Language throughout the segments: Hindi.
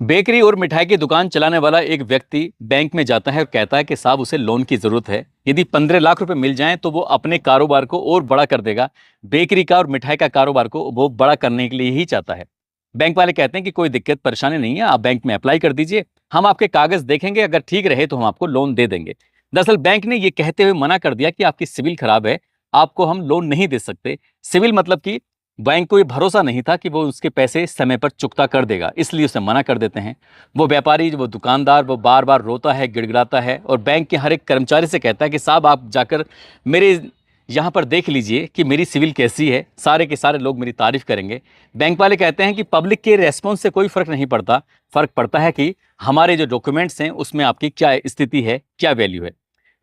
बेकरी और मिठाई की दुकान चलाने वाला एक व्यक्ति बैंक में जाता है और कहता है कि साहब उसे लोन की जरूरत है। यदि 15 लाख रुपए मिल जाएं तो वो अपने कारोबार को और बड़ा कर देगा। बेकरी का और मिठाई का कारोबार को वो बड़ा करने के लिए ही चाहता है। बैंक वाले कहते हैं कि कोई दिक्कत परेशानी नहीं है, आप बैंक में अप्लाई कर दीजिए, हम आपके कागज देखेंगे, अगर ठीक रहे तो हम आपको लोन दे देंगे। दरअसल बैंक ने ये कहते हुए मना कर दिया कि आपकी सिविल खराब है, आपको हम लोन नहीं दे सकते। सिविल मतलब कि बैंक को ये भरोसा नहीं था कि वो उसके पैसे समय पर चुकता कर देगा, इसलिए उसे मना कर देते हैं। वो व्यापारी, वो दुकानदार, वो बार बार रोता है, गिड़गिड़ाता है और बैंक के हर एक कर्मचारी से कहता है कि साहब आप जाकर मेरे यहाँ पर देख लीजिए कि मेरी सिविल कैसी है, सारे के सारे लोग मेरी तारीफ करेंगे। बैंक वाले कहते हैं कि पब्लिक के रेस्पॉन्स से कोई फर्क नहीं पड़ता, फर्क पड़ता है कि हमारे जो डॉक्यूमेंट्स हैं उसमें आपकी क्या स्थिति है, क्या वैल्यू है।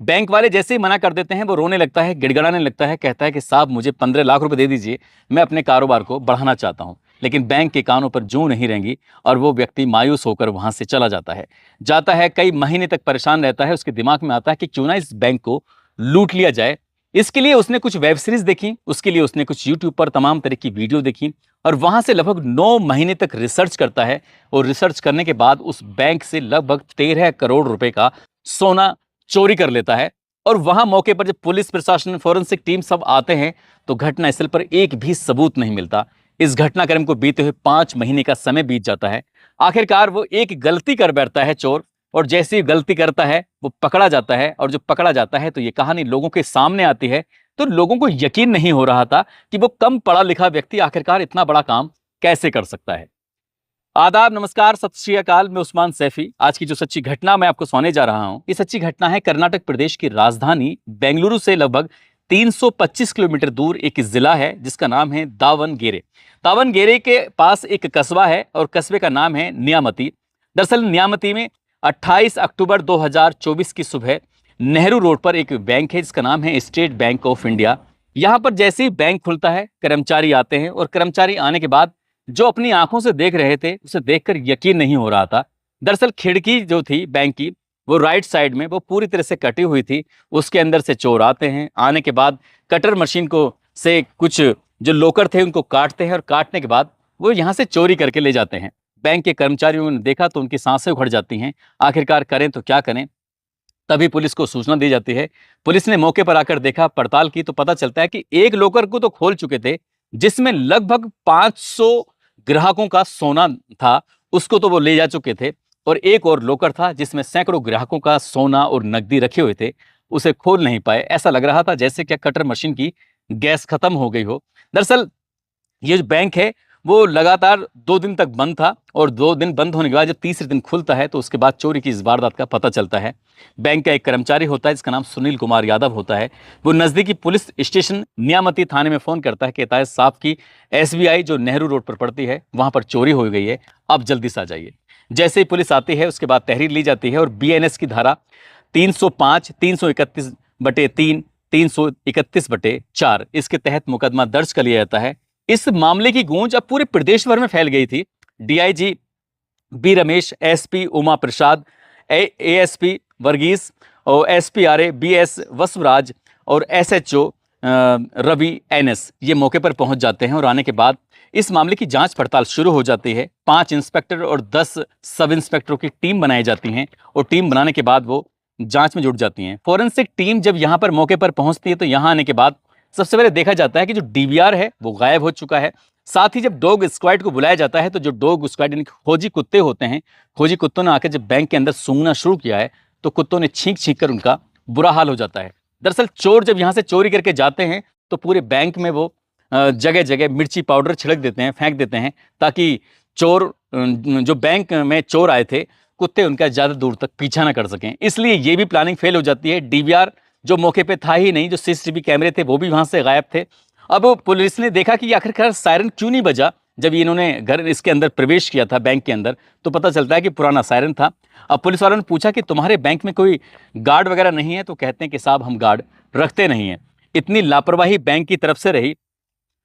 बैंक वाले जैसे ही मना कर देते हैं वो रोने लगता है, गिड़गिड़ाने लगता है, कहता है कि साहब मुझे 15 लाख रुपए दे दीजिए, मैं अपने कारोबार को बढ़ाना चाहता हूं। लेकिन बैंक के कानों पर जूं नहीं रहेंगी और वो व्यक्ति मायूस होकर वहां से चला जाता है। कई महीने तक परेशान रहता है। उसके दिमाग में आता है कि क्यों ना इस बैंक को लूट लिया जाए। इसके लिए उसने कुछ वेब सीरीज देखी, उसके लिए उसने कुछ यूट्यूब पर तमाम तरह की वीडियो देखी और वहां से लगभग 9 महीने तक रिसर्च करता है। और रिसर्च करने के बाद उस बैंक से लगभग 13 करोड़ रुपए का सोना चोरी कर लेता है। और वहां मौके पर जब पुलिस प्रशासन, फोरेंसिक टीम सब आते हैं तो घटनास्थल पर एक भी सबूत नहीं मिलता। इस घटनाक्रम को बीते हुए 5 महीने का समय बीत जाता है। आखिरकार वो एक गलती कर बैठता है चोर, और जैसे ही गलती करता है वो पकड़ा जाता है। और जब पकड़ा जाता है तो ये कहानी लोगों के सामने आती है तो लोगों को यकीन नहीं हो रहा था कि वो कम पढ़ा लिखा व्यक्ति आखिरकार इतना बड़ा काम कैसे कर सकता है। आदाब, नमस्कार, सत श्री अकाल। मैं उस्मान सैफी। आज की जो सच्ची घटना मैं आपको सुनाने जा रहा हूं, ये सच्ची घटना है कर्नाटक प्रदेश की राजधानी बेंगलुरु से लगभग 325 किलोमीटर दूर एक जिला है जिसका नाम है दावनगेरे। दावनगेरे के पास एक कस्बा है और कस्बे का नाम है न्यामती। दरअसल न्यामती में 28 अक्टूबर 2024 की सुबह नेहरू रोड पर एक बैंक है जिसका नाम है स्टेट बैंक ऑफ इंडिया। यहां पर जैसे ही बैंक खुलता है कर्मचारी आते हैं और कर्मचारी आने के बाद जो अपनी आंखों से देख रहे थे उसे देखकर यकीन नहीं हो रहा था। दरअसल खिड़की जो थी बैंक की वो राइट साइड में वो पूरी तरह से कटी हुई थी। उसके अंदर से चोर आते हैं, आने के बाद कटर मशीन को से कुछ जो लोकर थे उनको काटते हैं और काटने के बाद वो यहाँ से चोरी करके ले जाते हैं। बैंक के कर्मचारियों ने देखा तो उनकी सांसें उखड़ जाती हैं। आखिरकार करें तो क्या करें। तभी पुलिस को सूचना दी जाती है। पुलिस ने मौके पर आकर देखा, पड़ताल की तो पता चलता है कि एक लोकर को तो खोल चुके थे जिसमें लगभग 500 ग्राहकों का सोना था, उसको तो वो ले जा चुके थे। और एक और लोकर था जिसमें सैकड़ों ग्राहकों का सोना और नकदी रखे हुए थे, उसे खोल नहीं पाए। ऐसा लग रहा था जैसे क्या कटर मशीन की गैस खत्म हो गई हो। दरअसल ये जो बैंक है वो लगातार 2 दिन तक बंद था और 2 दिन बंद होने के बाद जब तीसरे दिन खुलता है तो उसके बाद चोरी की इस वारदात का पता चलता है। बैंक का एक कर्मचारी होता है जिसका नाम सुनील कुमार यादव होता है। वो नजदीकी पुलिस स्टेशन न्यामती थाने में फोन करता है कि कहता है साहब की एसबीआई जो नेहरू रोड पर पड़ती है वहां पर चोरी हो गई है, आप जल्दी से आ जाइए। जैसे ही पुलिस आती है उसके बाद तहरीर ली जाती है और बीएनएस की धारा 305, 331/3, 331/4 इसके तहत मुकदमा दर्ज कर लिया जाता है। इस मामले की गूंज अब पूरे प्रदेश भर में फैल गई थी। DIG B Ramesh, SP Uma Prasad, ASP Varghese और एसपीआरए बीएस वसुराज और एसएचओ रवि एनएस ये मौके पर पहुंच जाते हैं। और आने के बाद इस मामले की जांच पड़ताल शुरू हो जाती है। 5 इंस्पेक्टर और 10 सब इंस्पेक्टरों की टीम बनाई जाती हैं और टीम बनाने के बाद वो जांच में जुट जाती हैं। फोरेंसिक टीम जब यहाँ पर मौके पर पहुंचती है तो यहाँ आने के बाद सबसे पहले देखा जाता है कि जो डीवीआर है वो गायब हो चुका है। साथ ही जब डॉग स्क्वाड को बुलाया जाता है तो जो डॉग स्क्वाड यानी खोजी कुत्ते होते हैं, खोजी कुत्तों ने आकर जब बैंक के अंदर सूंघना शुरू किया है तो कुत्तों ने छींक छींक कर उनका बुरा हाल हो जाता है। दरअसल चोर जब यहाँ से चोरी करके जाते हैं तो पूरे बैंक में वो जगह जगह मिर्ची पाउडर छिड़क देते हैं, फेंक देते हैं, ताकि चोर जो बैंक में चोर आए थे कुत्ते उनका ज़्यादा दूर तक पीछा ना कर सकें। इसलिए ये भी प्लानिंग फेल हो जाती है। डीवीआर जो मौके पे था ही नहीं, जो सीसीटीवी कैमरे थे वो भी वहां से गायब थे। अब पुलिस ने देखा कि आखिरकार सायरन क्यों नहीं बजा। जब इन्होंने घर इसके अंदर प्रवेश किया था बैंक के अंदर तो पता चलता है कि पुराना सायरन था। अब पुलिस वालों ने पूछा कि तुम्हारे बैंक में कोई गार्ड वगैरह नहीं है, तो कहते हैं कि साहब हम गार्ड रखते नहीं हैं। इतनी लापरवाही बैंक की तरफ से रही।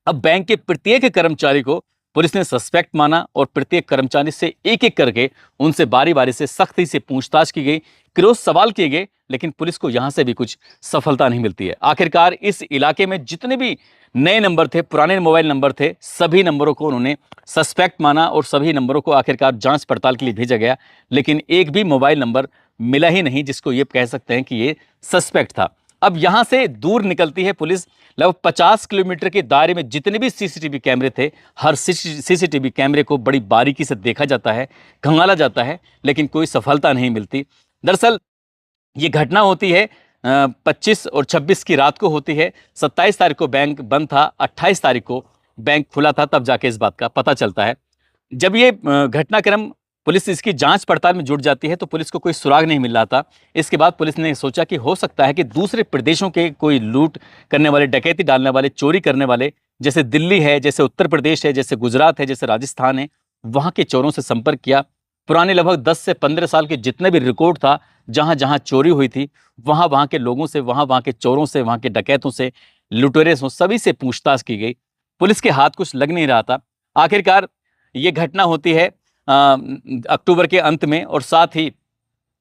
अब बैंक के प्रत्येक कर्मचारी को पुलिस ने सस्पेक्ट माना और प्रत्येक कर्मचारी से एक एक करके उनसे बारी बारी से सख्ती से पूछताछ की गई, क्रोज सवाल किए गए, लेकिन पुलिस को यहां से भी कुछ सफलता नहीं मिलती है। आखिरकार इस इलाके में जितने भी नए नंबर थे, पुराने मोबाइल नंबर थे, सभी नंबरों को उन्होंने सस्पेक्ट माना और सभी नंबरों को आखिरकार जांच पड़ताल के लिए भेजा गया, लेकिन एक भी मोबाइल नंबर मिला ही नहीं जिसको ये कह सकते हैं कि ये सस्पेक्ट था। अब यहां से दूर निकलती है पुलिस, लगभग 50 किलोमीटर के दायरे में जितने भी सीसीटीवी कैमरे थे, हर सीसीटीवी कैमरे को बड़ी बारीकी से देखा जाता है, खंगाला जाता है, लेकिन कोई सफलता नहीं मिलती। दरअसल ये घटना होती है 25 और 26 की रात को होती है। 27 तारीख को बैंक बंद था, 28 तारीख को बैंक खुला था, तब जाके इस बात का पता चलता है। जब ये घटनाक्रम पुलिस इसकी जांच पड़ताल में जुट जाती है तो पुलिस को कोई सुराग नहीं मिल रहा था। इसके बाद पुलिस ने सोचा कि हो सकता है कि दूसरे प्रदेशों के कोई लूट करने वाले, डकैती डालने वाले, चोरी करने वाले, जैसे दिल्ली है, जैसे उत्तर प्रदेश है, जैसे गुजरात है, जैसे राजस्थान है, वहाँ के चोरों से संपर्क किया। पुराने लगभग 10 से 15 साल के जितने भी रिकॉर्ड था, जहाँ जहाँ चोरी हुई थी, वहाँ के लोगों से, वहाँ के चोरों से, वहाँ के डकैतों से, लुटेरे से, सभी से पूछताछ की गई। पुलिस के हाथ कुछ लग नहीं रहा था। आखिरकार ये घटना होती है अक्टूबर के अंत में, और साथ ही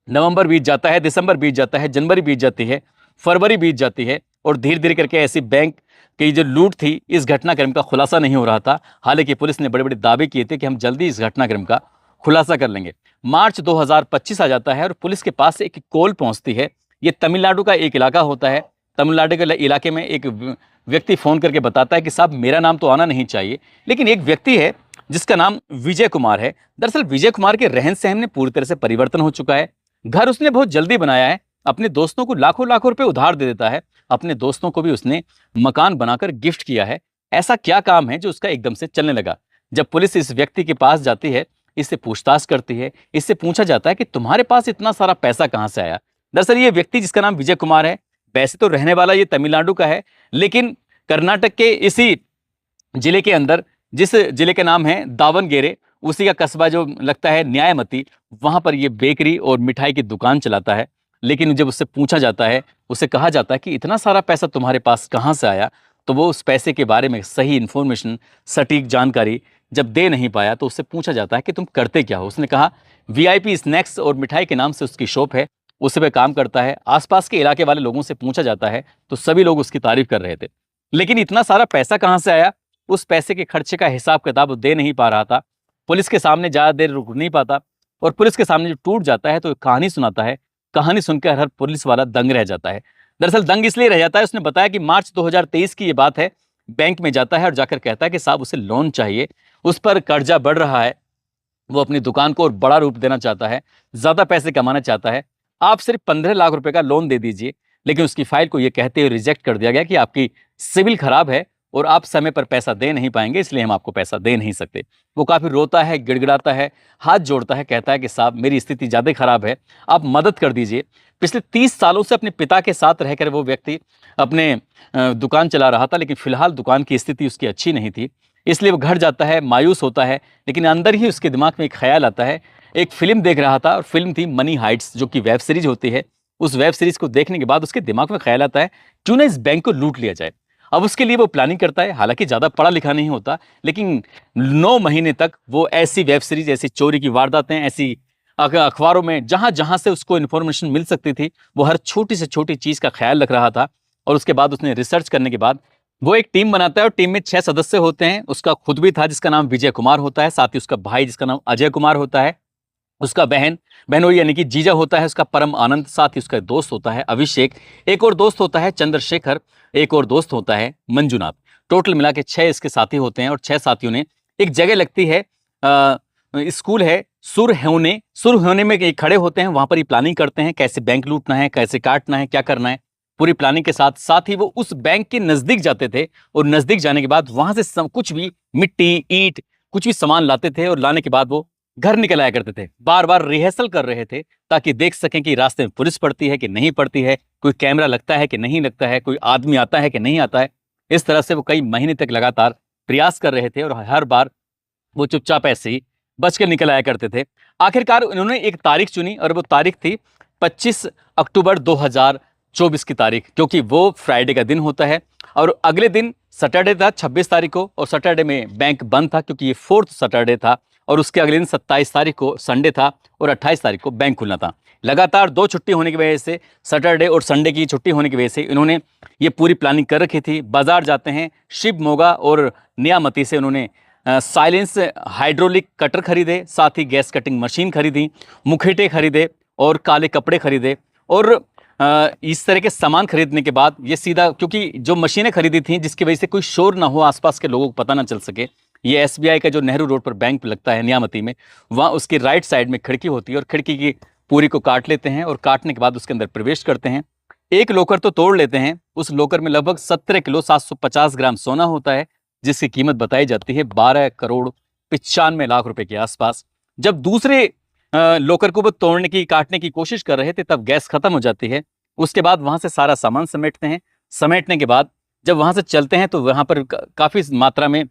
नवंबर बीत जाता है, दिसंबर बीत जाता है, जनवरी बीत जाती है, फरवरी बीत जाती है, और धीरे धीरे करके ऐसी बैंक की जो लूट थी, इस घटनाक्रम का खुलासा नहीं हो रहा था। हालांकि पुलिस ने बड़े बड़े दावे किए थे कि हम जल्दी इस घटनाक्रम का खुलासा कर लेंगे। मार्च 2025 आ जाता है और पुलिस के पास एक कॉल पहुंचती है। ये तमिलनाडु का एक इलाका होता है। तमिलनाडु के इलाके में एक व्यक्ति फ़ोन करके बताता है कि साहब मेरा नाम तो आना नहीं चाहिए, लेकिन एक व्यक्ति है जिसका नाम विजय कुमार है। दरअसल विजय कुमार के रहन सहन में पूरी तरह से परिवर्तन हो चुका है। घर उसने बहुत जल्दी बनाया है, अपने दोस्तों को लाखों लाखों रुपए उधार दे देता है, अपने दोस्तों को भी उसने मकान बनाकर गिफ्ट किया है। ऐसा क्या काम है जो उसका एकदम से चलने लगा? जब पुलिस इस व्यक्ति के पास जाती है, इससे पूछताछ करती है, इससे पूछा जाता है कि तुम्हारे पास इतना सारा पैसा कहाँ से आया? दरअसल ये व्यक्ति जिसका नाम विजय कुमार है, वैसे तो रहने वाला ये तमिलनाडु का है, लेकिन कर्नाटक के इसी जिले के अंदर, जिस जिले का नाम है दावनगेरे, उसी का कस्बा जो लगता है न्यायमती, वहां पर ये बेकरी और मिठाई की दुकान चलाता है। लेकिन जब उससे पूछा जाता है, उसे कहा जाता है कि इतना सारा पैसा तुम्हारे पास कहाँ से आया, तो वो उस पैसे के बारे में सही इन्फॉर्मेशन, सटीक जानकारी जब दे नहीं पाया, तो उससे पूछा जाता है कि तुम करते क्या हो। उसने कहा वीआईपी स्नैक्स और मिठाई के नाम से उसकी शॉप है, उस पे काम करता है। आसपास के इलाके वाले लोगों से पूछा जाता है तो सभी लोग उसकी तारीफ कर रहे थे, लेकिन इतना सारा पैसा कहाँ से आया, उस पैसे के खर्चे का हिसाब किताब वो दे नहीं पा रहा था। पुलिस के सामने ज़्यादा देर रुक नहीं पाता, और पुलिस के सामने जब टूट जाता है तो कहानी सुनाता है। कहानी सुनकर हर पुलिस वाला दंग रह जाता है। दरअसल दंग इसलिए रह जाता है, उसने बताया कि मार्च 2023 की ये बात है। बैंक में जाता है और जाकर कहता है कि साहब उसे लोन चाहिए, उस पर कर्जा बढ़ रहा है, वो अपनी दुकान को और बड़ा रूप देना चाहता है, ज़्यादा पैसे कमाना चाहता है, आप सिर्फ 15 लाख रुपए का लोन दे दीजिए। लेकिन उसकी फाइल को ये कहते हुए रिजेक्ट कर दिया गया कि आपकी सिविल खराब है और आप समय पर पैसा दे नहीं पाएंगे, इसलिए हम आपको पैसा दे नहीं सकते। वो काफ़ी रोता है, गिड़गिड़ाता है, हाथ जोड़ता है, कहता है कि साहब मेरी स्थिति ज़्यादा खराब है, आप मदद कर दीजिए। पिछले 30 सालों से अपने पिता के साथ रहकर वो व्यक्ति अपने दुकान चला रहा था, लेकिन फिलहाल दुकान की स्थिति उसकी अच्छी नहीं थी, इसलिए वो घर जाता है, मायूस होता है। लेकिन अंदर ही उसके दिमाग में एक ख्याल आता है। एक फिल्म देख रहा था और फिल्म थी मनी हाइट्स, जो कि वेब सीरीज होती है। उस वेब सीरीज को देखने के बाद उसके दिमाग में ख्याल आता है क्यों ना इस बैंक को लूट लिया जाए। अब उसके लिए वो प्लानिंग करता है। हालांकि ज़्यादा पढ़ा लिखा नहीं होता, लेकिन 9 महीने तक वो ऐसी वेब सीरीज, ऐसी चोरी की वारदातें, ऐसी अखबारों में जहां जहां से उसको इन्फॉर्मेशन मिल सकती थी, वो हर छोटी से छोटी चीज़ का ख्याल रख रहा था। और उसके बाद उसने रिसर्च करने के बाद वो एक टीम बनाता है, और टीम में 6 सदस्य होते हैं। उसका खुद भी था जिसका नाम विजय कुमार होता है, साथ ही उसका भाई जिसका नाम अजय कुमार होता है, उसका बहनोई यानी कि जीजा होता है उसका परम आनंद, साथ ही उसका दोस्त होता है अभिषेक, एक और दोस्त होता है चंद्रशेखर, एक और दोस्त होता है मंजुनाथ। टोटल मिला के 6 इसके साथी होते हैं। और 6 साथियों ने एक जगह लगती है, स्कूल है सुरहोने में ये खड़े होते हैं। वहां पर ही प्लानिंग करते हैं कैसे बैंक लूटना है, कैसे काटना है, क्या करना है। पूरी प्लानिंग के साथ साथ ही वो उस बैंक के नजदीक जाते थे, और नजदीक जाने के बाद वहां से कुछ भी मिट्टी, ईंट, कुछ भी सामान लाते थे, और लाने के बाद वो घर निकल आया करते थे। बार बार रिहर्सल कर रहे थे ताकि देख सकें कि रास्ते में पुलिस पड़ती है कि नहीं पड़ती है, कोई कैमरा लगता है कि नहीं लगता है, कोई आदमी आता है कि नहीं आता है। इस तरह से वो कई महीने तक लगातार प्रयास कर रहे थे, और हर बार वो चुपचाप ऐसे ही बच कर निकल आया करते थे। आखिरकार उन्होंने एक तारीख चुनी, और वो तारीख थी 25 अक्टूबर 2024 की तारीख, क्योंकि वो फ्राइडे का दिन होता है। और अगले दिन सैटरडे था 26 तारीख को, और सैटरडे में बैंक बंद था क्योंकि ये 4th सैटरडे था, और उसके अगले दिन 27 तारीख को संडे था, और 28 तारीख को बैंक खुलना था। लगातार 2 छुट्टी होने की वजह से, सैटरडे और संडे की छुट्टी होने की वजह से इन्होंने ये पूरी प्लानिंग कर रखी थी। बाजार जाते हैं, शिव मोगा और नियामती से उन्होंने साइलेंस हाइड्रोलिक कटर खरीदे, साथ ही गैस कटिंग मशीन खरीदी, मुखेटे खरीदे और काले कपड़े खरीदे। और इस तरह के सामान खरीदने के बाद ये सीधा, क्योंकि जो मशीनें खरीदी थी जिसकी वजह से कोई शोर ना हो, आसपास के लोगों को पता ना चल सके, ये एसबीआई का जो नेहरू रोड पर बैंक लगता है नियामती में, वहाँ उसकी राइट साइड में खिड़की होती है, और खिड़की की पूरी को काट लेते हैं, और काटने के बाद उसके अंदर प्रवेश करते हैं। एक लोकर तो तोड़ लेते हैं। उस लोकर में लगभग 17 किलो 750 ग्राम सोना होता है, जिसकी कीमत बताई जाती है 12 करोड़ 95 लाख रुपए के आसपास। जब दूसरे लोकर को वो तोड़ने की, काटने की कोशिश कर रहे थे, तब गैस खत्म हो जाती है। उसके बाद वहां से सारा सामान समेटते हैं। समेटने के बाद जब वहां से चलते हैं तो वहां पर काफी मात्रा में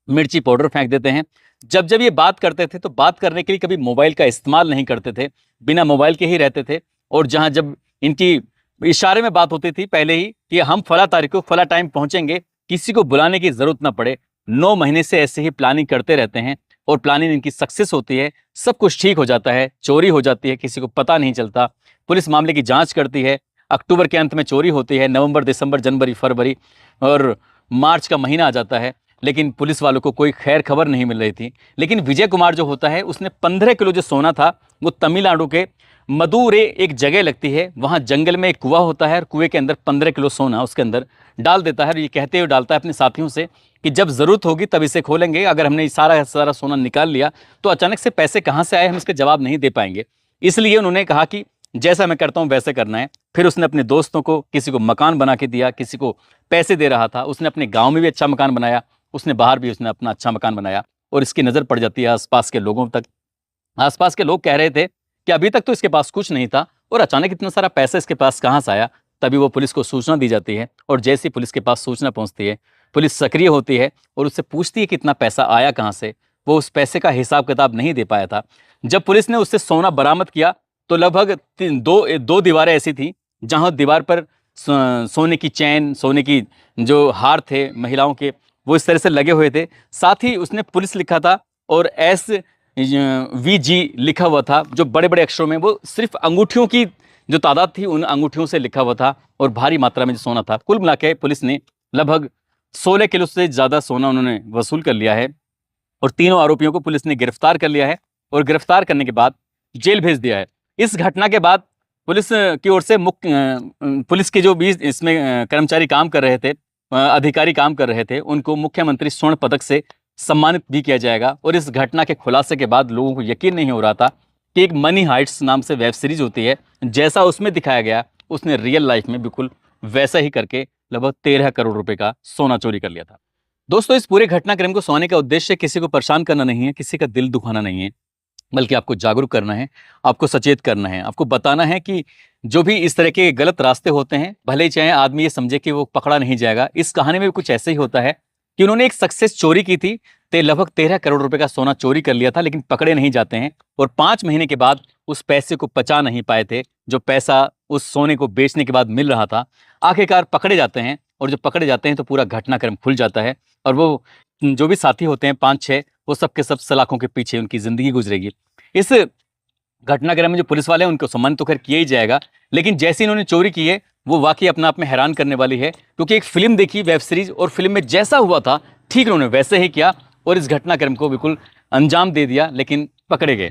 मिर्ची पाउडर फेंक देते हैं। जब जब ये बात करते थे तो बात करने के लिए कभी मोबाइल का इस्तेमाल नहीं करते थे, बिना मोबाइल के ही रहते थे। और जहां जब इनकी इशारे में बात होती थी पहले ही कि हम फला तारीख को फला टाइम पहुंचेंगे, किसी को बुलाने की जरूरत ना पड़े। 9 महीने से ऐसे ही प्लानिंग करते रहते हैं, और प्लानिंग इनकी सक्सेस होती है। सब कुछ ठीक हो जाता है, चोरी हो जाती है, किसी को पता नहीं चलता। पुलिस मामले की जांच करती है। अक्टूबर के अंत में चोरी होती है, नवंबर, दिसंबर, जनवरी, फरवरी और मार्च का महीना आ जाता है, लेकिन पुलिस वालों को कोई खैर खबर नहीं मिल रही थी। लेकिन विजय कुमार जो होता है, उसने 15 किलो जो सोना था वो तमिलनाडु के मदुरै एक जगह लगती है, वहाँ जंगल में एक कुआं होता है, और कुएं के अंदर 15 किलो सोना उसके अंदर डाल देता है। और ये कहते हुए डालता है अपने साथियों से कि जब ज़रूरत होगी तब इसे खोलेंगे, अगर हमने सारा सारा सोना निकाल लिया तो अचानक से पैसे कहाँ से आए हम इसके जवाब नहीं दे पाएंगे। इसलिए उन्होंने कहा कि जैसा मैं करता हूँ वैसे करना है। फिर उसने अपने दोस्तों को, किसी को मकान बना के दिया, किसी को पैसे दे रहा था। उसने अपने गाँव में भी अच्छा मकान बनाया, उसने बाहर भी उसने अपना अच्छा मकान बनाया, और इसकी नज़र पड़ जाती है आसपास के लोगों तक। आसपास के लोग कह रहे थे कि अभी तक तो इसके पास कुछ नहीं था, और अचानक इतना सारा पैसा इसके पास कहाँ से आया। तभी वो पुलिस को सूचना दी जाती है, और जैसे ही पुलिस के पास सूचना पहुंचती है, पुलिस सक्रिय होती है और उससे पूछती है कि इतना पैसा आया कहाँ से। वो उस पैसे का हिसाब किताब नहीं दे पाया था। जब पुलिस ने उससे सोना बरामद किया तो लगभग दो दीवारें ऐसी थी जहाँ दीवार पर सोने की चैन, सोने की जो हार थे महिलाओं के, वो इस तरह से लगे हुए थे। साथ ही उसने पुलिस लिखा था और SVG लिखा हुआ था, जो बड़े बड़े अक्षरों में, वो सिर्फ अंगूठियों की जो तादाद थी उन अंगूठियों से लिखा हुआ था, और भारी मात्रा में जो सोना था। कुल मिला के पुलिस ने लगभग 16 किलो से ज़्यादा सोना उन्होंने वसूल कर लिया है, और तीनों आरोपियों को पुलिस ने गिरफ्तार कर लिया है, और गिरफ्तार करने के बाद जेल भेज दिया है। इस घटना के बाद पुलिस की ओर से पुलिस के जो भी इसमें कर्मचारी काम कर रहे थे, अधिकारी काम कर रहे थे, उनको मुख्यमंत्री स्वर्ण पदक से सम्मानित भी किया जाएगा। और इस घटना के खुलासे के बाद लोगों को यकीन नहीं हो रहा था कि एक मनी हाइट्स नाम से वेब सीरीज होती है, जैसा उसमें दिखाया गया उसने रियल लाइफ में बिल्कुल वैसा ही करके लगभग 13 करोड़ रुपए का सोना चोरी कर लिया था। दोस्तों, इस पूरे घटनाक्रम को सुनाने का उद्देश्य किसी को परेशान करना नहीं है, किसी का दिल दुखाना नहीं है, बल्कि आपको जागरूक करना है, आपको सचेत करना है, आपको बताना है कि जो भी इस तरह के गलत रास्ते होते हैं, भले ही चाहे आदमी ये समझे कि वो पकड़ा नहीं जाएगा। इस कहानी में भी कुछ ऐसे ही होता है कि उन्होंने एक सक्सेस चोरी की थी, लगभग 13 करोड़ रुपए का सोना चोरी कर लिया था, लेकिन पकड़े नहीं जाते हैं, और 5 महीने के बाद उस पैसे को पचा नहीं पाए थे, जो पैसा उस सोने को बेचने के बाद मिल रहा था। आखिरकार पकड़े जाते हैं, और जब पकड़े जाते हैं तो पूरा घटनाक्रम खुल जाता है, और वो जो भी साथी होते हैं 5-6, वो सब के सब सलाखों के पीछे उनकी जिंदगी गुजरेगी। इस घटनाक्रम में जो पुलिस वाले हैं उनको सम्मान तो खैर किया ही जाएगा, लेकिन जैसे इन्होंने चोरी की है वो वाकई अपने आप में हैरान करने वाली है, क्योंकि एक फिल्म देखी, वेब सीरीज, और फिल्म में जैसा हुआ था ठीक उन्होंने वैसे ही किया, और इस घटनाक्रम को बिल्कुल अंजाम दे दिया, लेकिन पकड़े गए।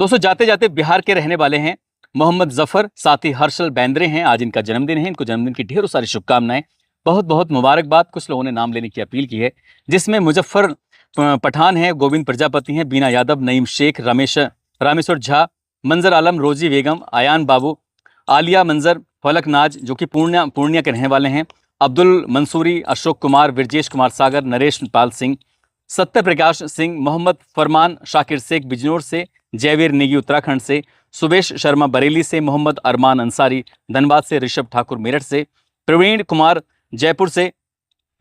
दोस्तों, जाते जाते बिहार के रहने वाले हैं मोहम्मद जफर, साथ ही हर्षल बेंद्रे हैं, आज इनका जन्मदिन है। इनको जन्मदिन की ढेरों सारी शुभकामनाएं, बहुत बहुत मुबारकबाद। कुछ लोगों ने नाम लेने की अपील की है, जिसमें मुजफ्फर पठान है, गोविंद प्रजापति हैं, बीना यादव, नईम शेख, रामेश्वर झा, मंजर आलम, रोजी बेगम, आयान बाबू, आलिया मंजर, फलक नाज जो कि पूर्णिया के रहने वाले हैं, अब्दुल मंसूरी, अशोक कुमार, विरजेश कुमार सागर, नरेश पाल सिंह, सत्य प्रकाश सिंह, मोहम्मद फरमान, शाकिर शेख बिजनौर से, जयवीर नेगी उत्तराखंड से, सुबेश शर्मा बरेली से, मोहम्मद अरमान अंसारी धनबाद से, ऋषभ ठाकुर मेरठ से, प्रवीण कुमार जयपुर से,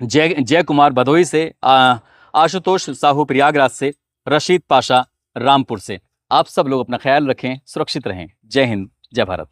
जय कुमार भदोही से, आशुतोष साहू प्रयागराज से, रशीद पाशा रामपुर से। आप सब लोग अपना ख्याल रखें, सुरक्षित रहें। जय हिंद, जय भारत।